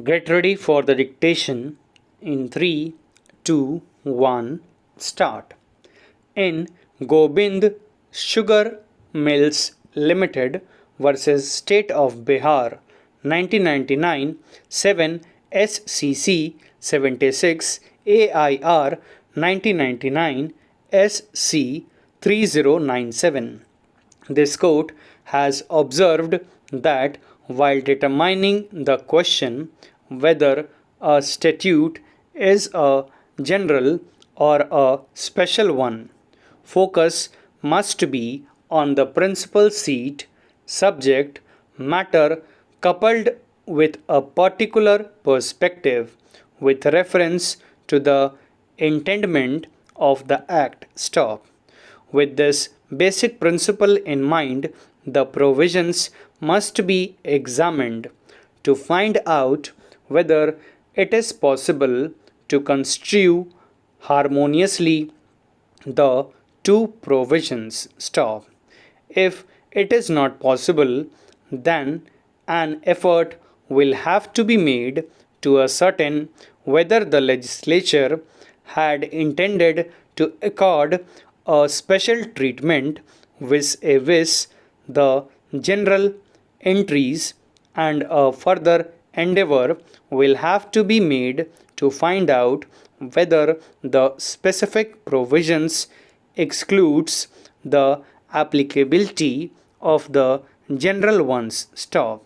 Get ready for the dictation in 3, 2, 1, start. In Gobind Sugar Mills Limited versus State of Bihar 1999 7 SCC 76 AIR 1999 SC 3097. This court has observed that while determining the question whether a statute is a general or a special one, focus must be on the principal seat, subject matter coupled with a particular perspective with reference to the intendment of the act. Stop. With this basic principle in mind, the provisions must be examined to find out whether it is possible to construe harmoniously the two provisions. Stop. If it is not possible, then an effort will have to be made to ascertain whether the legislature had intended to accord a special treatment vis-a-vis the general entries, and a further endeavor will have to be made to find out whether the specific provisions excludes the applicability of the general ones. Stop.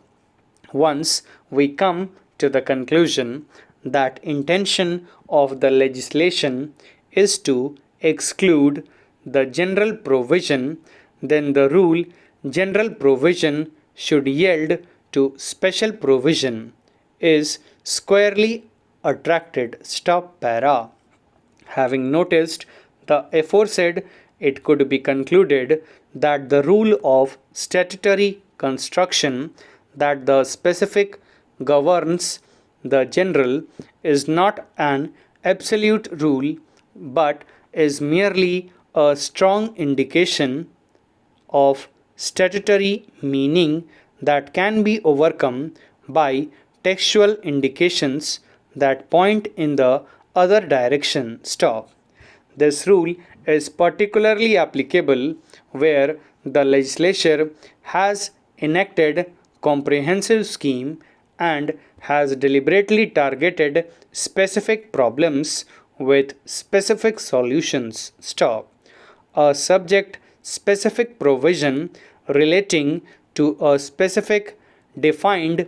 Once we come to the conclusion that intention of the legislation is to exclude the general provision, then the rule general provision should yield to special provision is squarely attracted. Stop para. Having noticed the aforesaid, it could be concluded that the rule of statutory construction that the specific governs the general is not an absolute rule but is merely a strong indication of statutory meaning that can be overcome by textual indications that point in the other direction. Stop. This rule is particularly applicable where the legislature has enacted comprehensive scheme and has deliberately targeted specific problems with specific solutions. Stop. A subject specific provision relating to a specific defined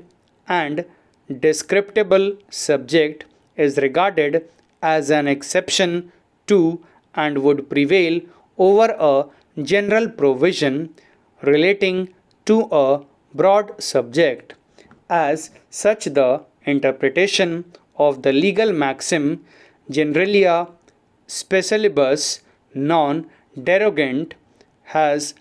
and descriptable subject is regarded as an exception to and would prevail over a general provision relating to a broad subject. As such, the interpretation of the legal maxim generalia specialibus non derogant has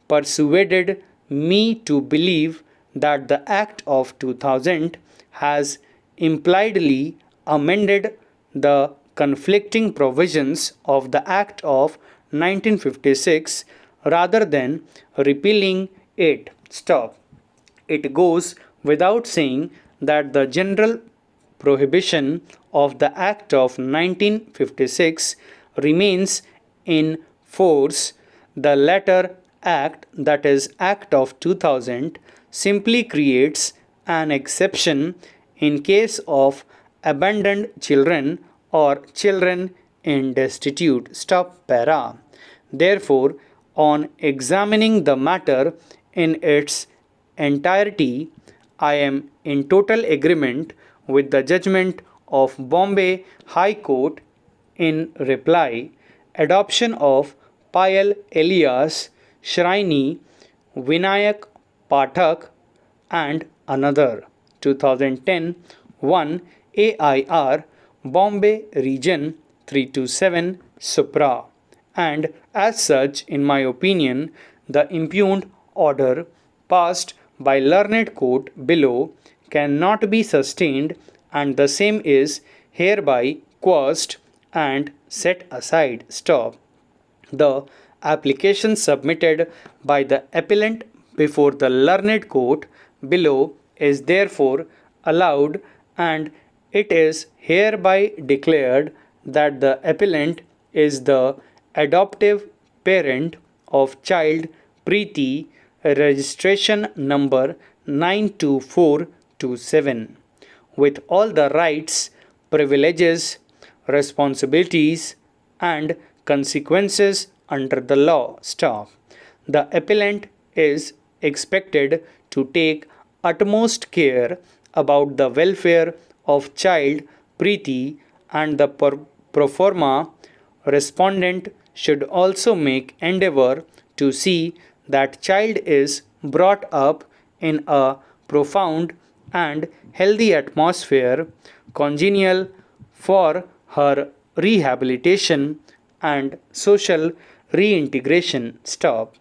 persuaded me to believe that the Act of 2000 has impliedly amended the conflicting provisions of the Act of 1956 rather than repealing it. Stop. It goes without saying that the general prohibition of the Act of 1956 remains in force. The latter Act, that is, Act of 2000, simply creates an exception in case of abandoned children or children in destitute. Stop para. Therefore, on examining the matter in its entirety, I am in total agreement with the judgment of Bombay High Court in reply. Adoption of Payal Elias, Shrini, Vinayak Pathak and another. 2010 1 AIR Bombay Region 327 Supra. And as such, in my opinion, the impugned order passed by learned court below cannot be sustained, and the same is hereby quashed and set aside. Stop. The application submitted by the appellant before the learned court below is therefore allowed and it is hereby declared that the appellant is the adoptive parent of child Preeti, registration number 92427, with all the rights, privileges, responsibilities, and consequences under the law. Stop. The appellant is expected to take utmost care about the welfare of child Preeti, and the pro forma respondent should also make endeavor to see that child is brought up in a profound and healthy atmosphere congenial for her rehabilitation and social reintegration. Stop.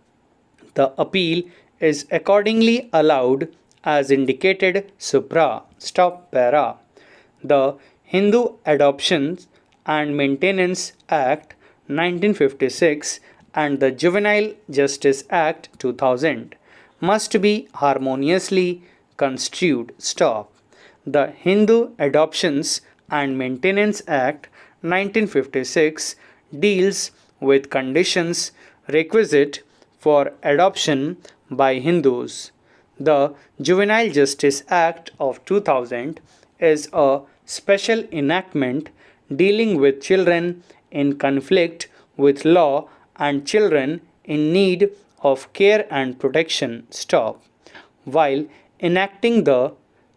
The appeal is accordingly allowed as indicated supra. Stop para. The Hindu Adoptions and Maintenance Act 1956 and the Juvenile Justice Act 2000 must be harmoniously construed. Stop. The Hindu Adoptions and Maintenance Act 1956 deals with conditions requisite for adoption by Hindus. The Juvenile Justice Act of 2000 is a special enactment dealing with children in conflict with law and children in need of care and protection. Stop. While enacting the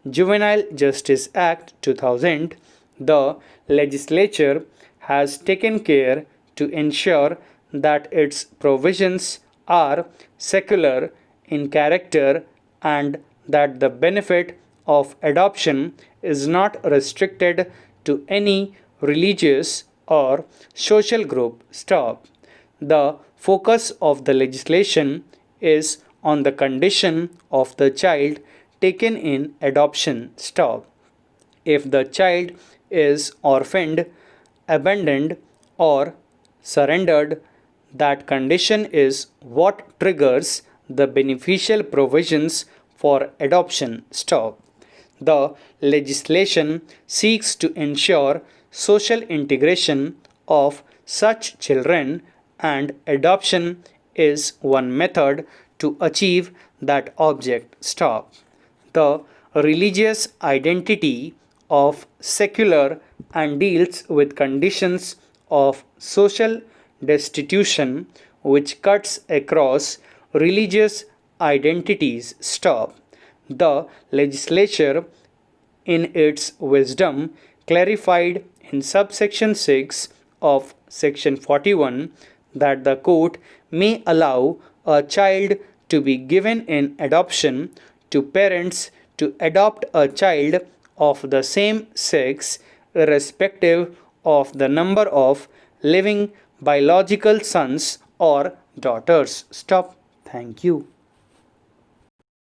Juvenile Justice Act 2000, the legislature has taken care to ensure that its provisions are secular in character and that the benefit of adoption is not restricted to any religious or social group. Stop. The focus of the legislation is on the condition of the child taken in adoption. Stop. If the child is orphaned, abandoned, or surrendered, that condition is what triggers the beneficial provisions for adoption. Stop. The legislation seeks to ensure social integration of such children, and adoption is one method to achieve that object. Stop. The religious identity of secular and deals with conditions of social destitution which cuts across religious identities. Stop. The legislature, in its wisdom, clarified in subsection 6 of section 41 that the court may allow a child to be given in adoption to parents to adopt a child of the same sex irrespective of the number of living biological sons or daughters. Stop. Thank you.